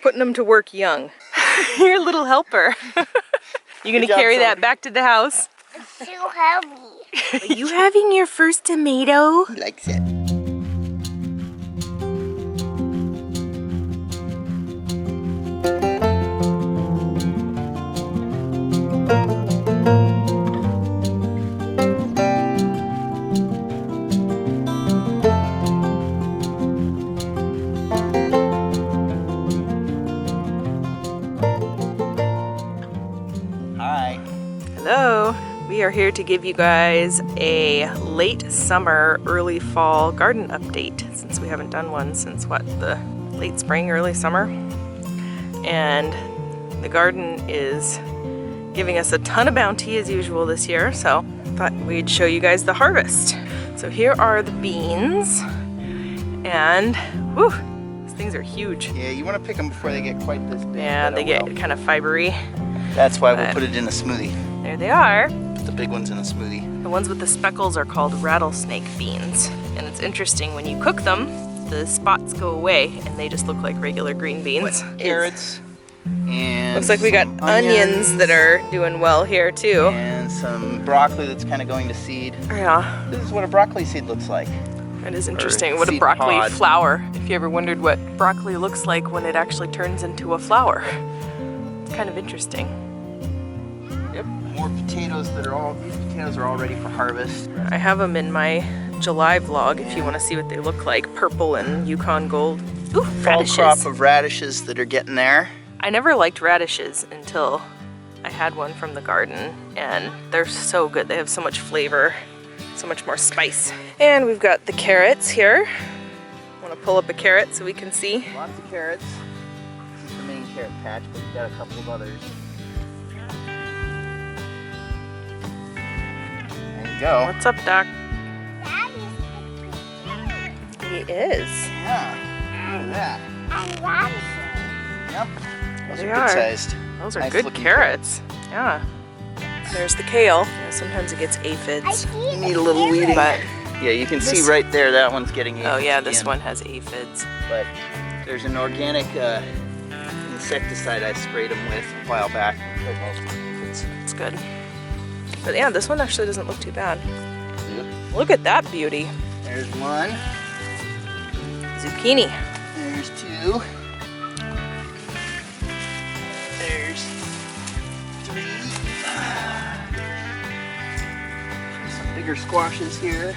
Putting them to work young. You're a little helper. You gonna carry that back to the house? It's too heavy. Are you having your first tomato? He likes it. Hello, we are here to give you guys a late summer, early fall garden update since we haven't done one since what, the late spring, early summer. And the garden is giving us a ton of bounty as usual this year, so thought we'd show you guys the harvest. So here are the beans, and whew, these things are huge. Yeah, you want to pick them before they get quite this big. Yeah, they get kind of fibery. That's why we'll put it in a smoothie. There they are. Put the big ones in a smoothie. The ones with the speckles are called rattlesnake beans. And it's interesting, when you cook them, the spots go away and they just look like regular green beans. Carrots and looks like we got onions that are doing well here too. And some broccoli that's kind of going to seed. Yeah. This is what a broccoli seed looks like. It is interesting. What a broccoli flower. If you ever wondered what broccoli looks like when it actually turns into a flower. It's kind of interesting. Yep, more potatoes that are all, these potatoes are all ready for harvest. I have them in my July vlog if you want to see what they look like. Purple and Yukon gold. Ooh, radishes. Fall crop of radishes that are getting there. I never liked radishes until I had one from the garden, and they're so good. They have so much flavor, so much more spice. And we've got the carrots here. I want to pull up a carrot so we can see. Lots of carrots. This is the main carrot patch, but we've got a couple of others. There you go. What's up, Doc? That is He is. Yeah, look at that. and radishes. Yep, those They are are. good sized. Those are Nice good looking carrots. Yeah. There's the kale. Yeah, sometimes it gets aphids. You need a little weeding. But Yeah, you can see right there that one's getting aphids. oh yeah, this again. one has aphids. But there's an organic insecticide I sprayed them with a while back. Killed most of the aphids. It's good. But yeah, this one actually doesn't look too bad. Yep. Look at that beauty. There's one. Zucchini. There's two. There's three. There's some bigger squashes here.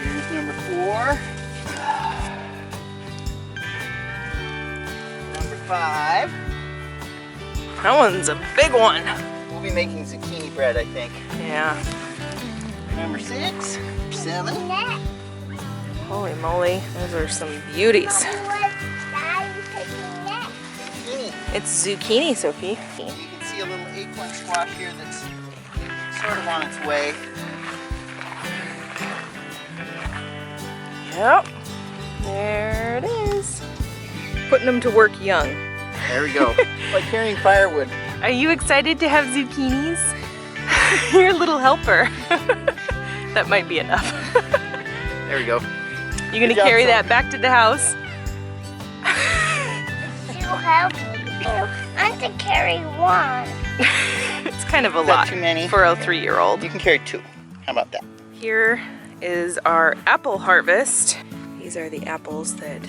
Here's number 4. Number 5. That one's a big one. We'll be making zucchini bread, I think. Yeah. Number 6. 7. That Holy moly, those are some beauties. was Daddy picking that. Zucchini. It's zucchini, Sophie. You can see a little acorn squash here that's sort of on its way. Yep. There it is. Putting them to work young. There we go. Like carrying firewood. Are you excited to have zucchinis? You're a little helper. That might be enough. There we go. You gonna Good job, carry Sophie. that back to the house? It's too heavy. I have to carry one. It's kind of a Is that lot too many? for a 3-year-old. You can carry 2. How about that? Here is our apple harvest. These are the apples that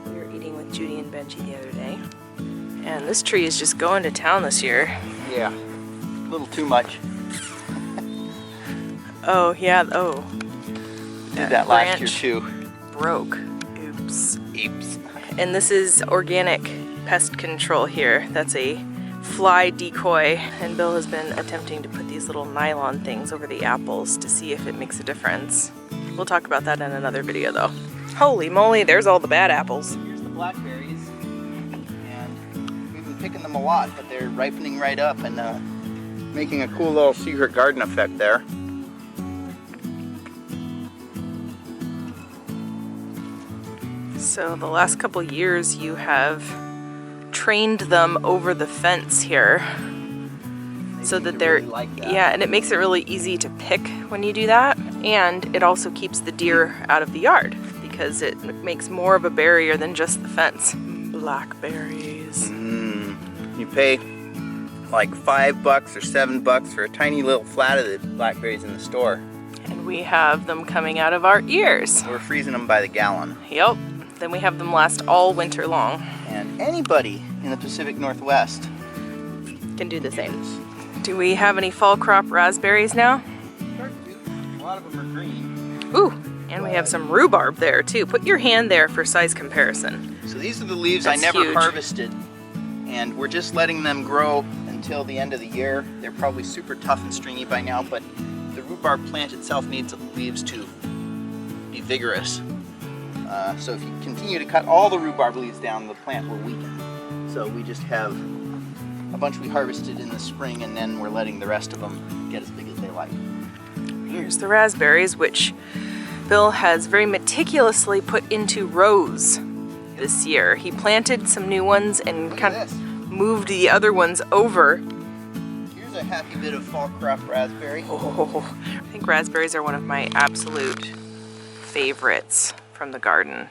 we were eating with Judy and Benji the other day. And this tree is just going to town this year. Yeah. A little too much. Oh, yeah, oh. Did that last year branch too. broke. Oops. Oops. And this is organic pest control here. That's a fly decoy, and Bill has been attempting to put these little nylon things over the apples to see if it makes a difference. We'll talk about that in another video though. Holy moly, there's all the bad apples. Here's the blackberries. And we've been picking them a lot, but they're ripening right up and making a cool little secret garden effect there. So the last couple years you have trained them over the fence here so that they're really like that. yeah, and it makes it really easy to pick when you do that, and it also keeps the deer out of the yard because it makes more of a barrier than just the fence. Those blackberries. You pay like $5 or $7 for a tiny little flat of the blackberries in the store. And we have them coming out of our ears. We're freezing them by the gallon. Yep. Then we have them last all winter long. And anybody in the Pacific Northwest Can do the same. Do we have any fall crop raspberries now? A lot of them are green. Ooh, and we have some rhubarb there too. Put your hand there for size comparison. So these are the leaves That's I never huge. harvested. And we're just letting them grow until the end of the year. They're probably super tough and stringy by now, but the rhubarb plant itself needs the leaves to be vigorous. So if you continue to cut all the rhubarb leaves down, the plant will weaken. So we just have a bunch we harvested in the spring, and then we're letting the rest of them get as big as they like. Here's the raspberries, which Bill has very meticulously put into rows this year. He planted some new ones and Look kind at of this. moved the other ones over. Here's a happy bit of fall crop raspberry. Oh, I think raspberries are one of my absolute favorites from the garden.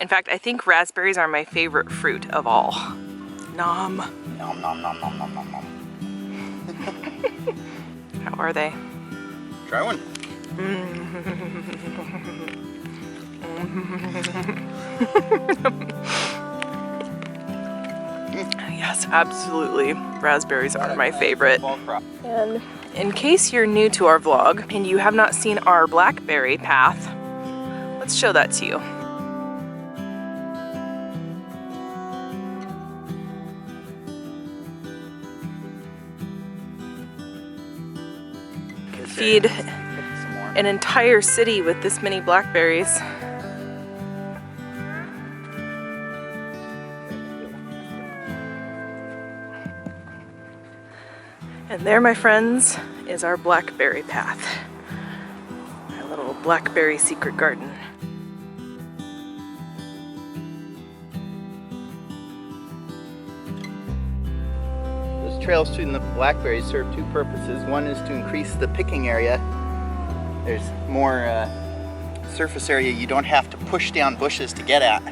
In fact, I think raspberries are my favorite fruit of all. Nom. Nom nom nom nom nom nom nom. How are they? Try one. Yes, absolutely. Raspberries are my favorite. Fall crop. And in case you're new to our vlog and you have not seen our blackberry path, let's show that to you. Feed an entire city with this many blackberries. And there, my friends, is our blackberry path. Our little blackberry secret garden. Those trails to the blackberries serve two purposes. One is to increase the picking area. There's more surface area you don't have to push down bushes to get at.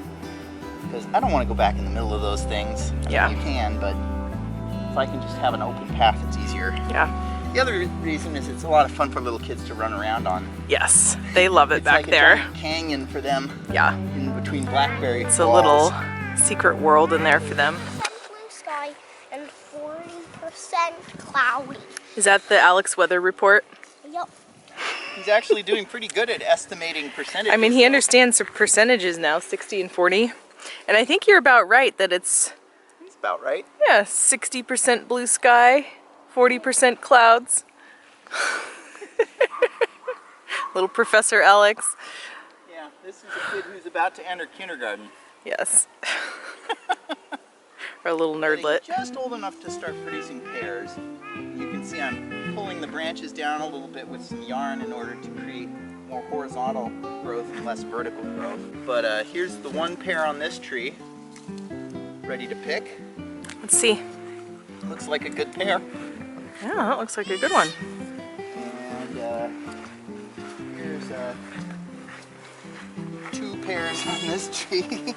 Because I don't want to go back in the middle of those things. I Yeah. mean, you can, but if I can just have an open path, it's easier. Yeah. The other reason is it's a lot of fun for little kids to run around on. Yes, they love it It's back like there. a giant canyon for them Yeah, in between blackberry it's a walls. little secret world in there for them. Blue sky and 40% cloudy. Is that the Alex weather report? Yep. He's actually doing pretty good at estimating percentages. I mean, he though. understands the percentages now, 60 and 40. And I think you're about right that it's, He's about right. yeah, 60% blue sky, 40% clouds. Little Professor Alex. Yeah, this is a kid who's about to enter kindergarten. Yes. Our little Getting nerdlet. just old enough to start producing pears. You can see I'm pulling the branches down a little bit with some yarn in order to create more horizontal growth and less vertical growth. But here's the one pear on this tree, ready to pick. Let's see. Looks like a good pear. Yeah, that looks like a good one. And here's two pears on this tree.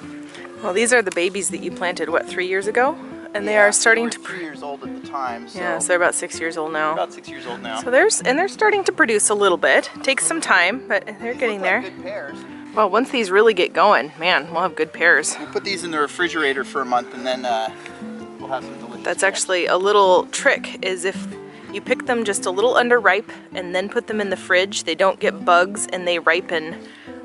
Well, these are the babies that you planted, what, 3 years ago? And they Yeah, are starting to, they were 3 years old at the time. So yeah, so they're about 6 years old now. about 6 years old now. So they're starting to produce a little bit. Takes some time, but they're These getting look like there. good pears. Well, once these really get going, man, we'll have good pears. We'll put these in the refrigerator for a month, and then we'll have some delicious. That's pears. actually a little trick, is if you pick them just a little underripe and then put them in the fridge, they don't get bugs and they ripen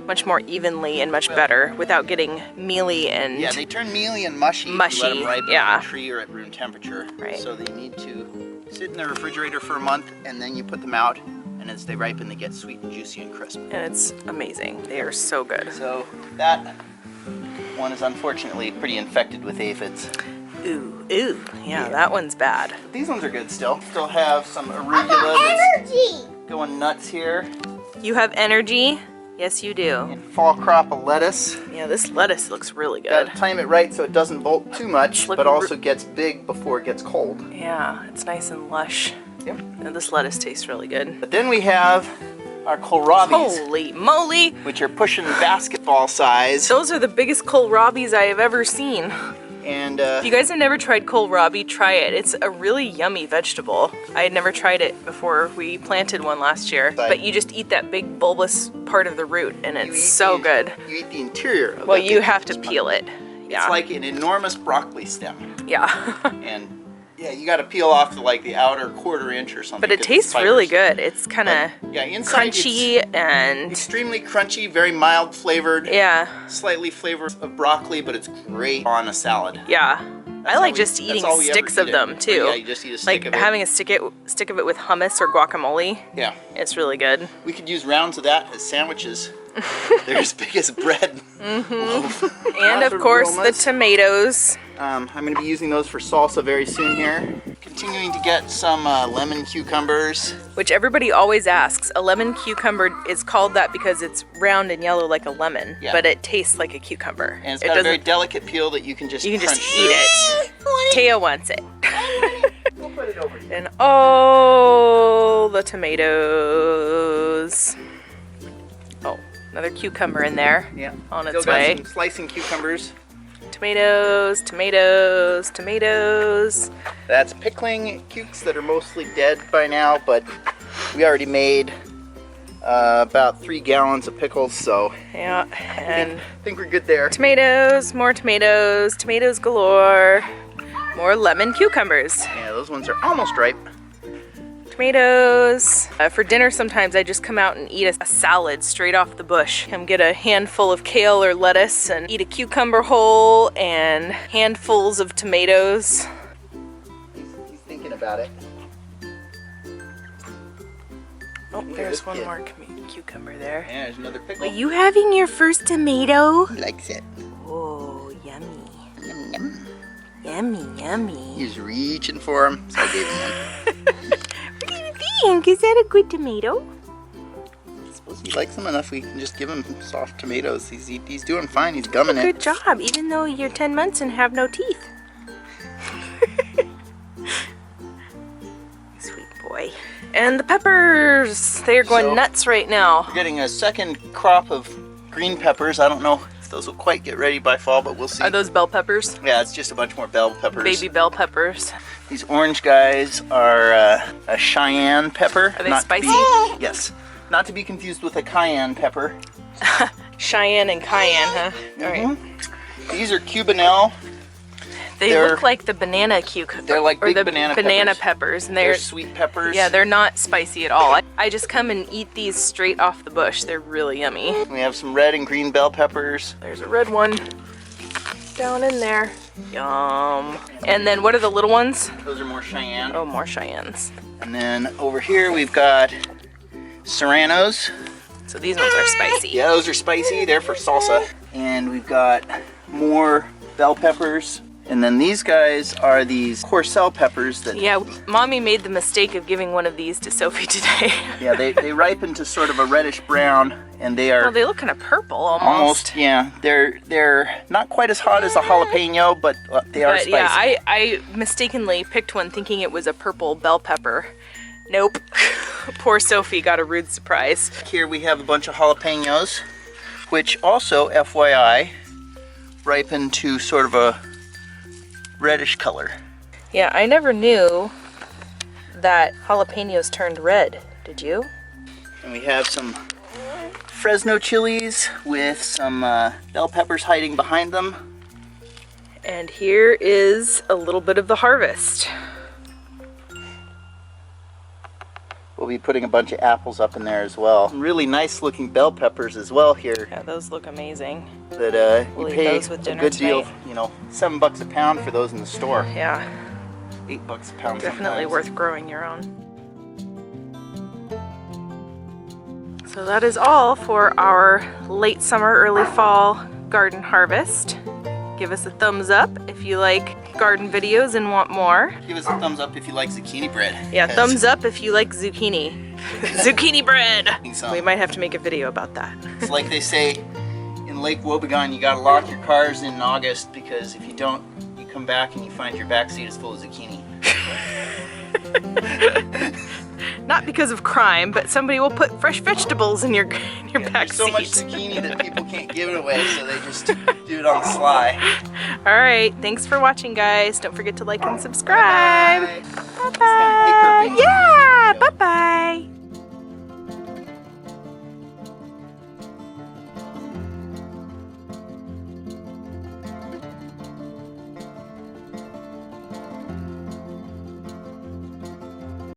much more evenly and much better without getting mealy and... Yeah, they turn mealy and mushy. Mushy, If you let them ripen yeah. in a tree or at room temperature. Right. So they need to sit in the refrigerator for a month, and then you put them out, and as they ripen, they get sweet and juicy and crisp. And it's amazing. They are so good. So that one is unfortunately pretty infected with aphids. Ooh, ooh, yeah, that one's bad. These ones are good still. Still have some I arugula got that's energy. going nuts here. You have energy? Yes, you do. And fall crop of lettuce. Yeah, this lettuce looks really good. Gotta time it right so it doesn't bolt too much, Look but also gets big before it gets cold. Yeah, it's nice and lush. Yep. And this lettuce tastes really good. But then we have our kohlrabis, Holy moly! which are pushing basketball size. Those are the biggest kohlrabis I have ever seen. And If you guys have never tried kohlrabi, try it. It's a really yummy vegetable. I had never tried it before we planted one last year. But you just eat that big bulbous part of the root and it's so good. You eat the interior of Well, that you big have to spot. peel it. Yeah. It's like an enormous broccoli stem. Yeah. And yeah, you got to peel off the outer quarter inch or something. But it 'cause tastes it's really fibers. good. It's kind of Yeah, inside crunchy it's and extremely crunchy, very mild flavored. yeah. Slightly flavored of broccoli, but it's great on a salad. Yeah. I all like we- just that's eating all we ever sticks eat of it. them But too. yeah, you just eat a stick Like of it. having a stick of it with hummus or guacamole. Yeah. It's really good. We could use rounds of that as sandwiches. They're as big as a bread loaf. And of course the tomatoes. I'm going to be using those for salsa very soon here. Continuing to get some lemon cucumbers. Which everybody always asks. A lemon cucumber is called that because it's round and yellow like a lemon, Yeah. but it tastes like a cucumber. And it's got a very delicate peel that you can just crunch eat it. Taya wants it. We'll put it over here. And oh, the tomatoes. Oh, another cucumber in there. Yeah. On Still its got way. some slicing cucumbers. Tomatoes, tomatoes, tomatoes. That's pickling cukes that are mostly dead by now, but we already made about 3 gallons of pickles, so Yeah, and I think we're good there. tomatoes, tomatoes galore. More lemon cucumbers. Yeah, those ones are almost ripe. Tomatoes. For dinner sometimes I just come out and eat a salad straight off the bush. Come get a handful of kale or lettuce and eat a cucumber whole and handfuls of tomatoes. He's thinking about it. Oh, this there's one kid. more cucumber there. Yeah, there's another pickle. Are you having your first tomato? He likes it. Oh, yummy. Yum, yum. Yummy, yummy. He's reaching for him, so I gave him one. What do you think? Is that a good tomato? I suppose he likes them enough. We can just give him soft tomatoes. He's doing fine. He's gumming it. Good job, even though you're 10 months and have no teeth. Sweet boy. And the peppers! They're going So- nuts right now. We're getting a second crop of green peppers. I don't know if those will quite get ready by fall, but we'll see. Are those bell peppers? Yeah, it's just a bunch more bell peppers. Baby bell peppers. These orange guys are a Cheyenne pepper. Are they not to spicy? be- yes. Not to be confused with a cayenne pepper. Cheyenne and cayenne, huh? Alright. These are Cubanelle. They They're- look like the banana cucumber. They're like or big the banana peppers. And They're they're sweet peppers. yeah, they're not spicy at all. I just come and eat these straight off the bush. They're really yummy. We have some red and green bell peppers. There's a red one down in there. Yum. And then what are the little ones? Those are more Cheyenne. Oh, more Cheyennes. And then over here we've got Serranos. So these ones are spicy. Yeah, those are spicy. They're for salsa. And we've got more bell peppers. And then these guys are these Corcel peppers that Yeah, Mommy made the mistake of giving one of these to Sophie today. yeah, they ripen to sort of a reddish brown, and they are Oh, they look kind of purple almost. almost, yeah, they're not quite as hot as a jalapeno, but they are But spicy. yeah, I mistakenly picked one thinking it was a purple bell pepper. Nope. Poor Sophie got a rude surprise. Here we have a bunch of jalapenos, which also, FYI, ripen to sort of a reddish color. Yeah, I never knew that jalapenos turned red. Did you? And we have some Fresno chilies with some bell peppers hiding behind them. And here is a little bit of the harvest. We'll be putting a bunch of apples up in there as well. Some really nice looking bell peppers as well here Yeah, those look amazing. that you We'll eat pay those with a dinner good deal, tonight. you know, $7 a pound for those in the store. Yeah, $8 a pound definitely sometimes. worth growing your own. So that is all for our late summer, early fall garden harvest. Give us a thumbs up if you like garden videos and want more. Give us a thumbs up if you like zucchini bread. Yeah, 'cause thumbs up if you like zucchini. Zucchini bread! some- We might have to make a video about that. It's like they say in Lake Wobegon, you gotta lock your cars in August, because if you don't, you come back and you find your backseat is full of zucchini. Not because of crime, but somebody will put fresh vegetables in your back There's so seat. much zucchini that people can't give it away, so they just do it on the sly. All right, thanks for watching, guys. Don't forget to like and subscribe. Bye-bye. Bye-bye. Yeah.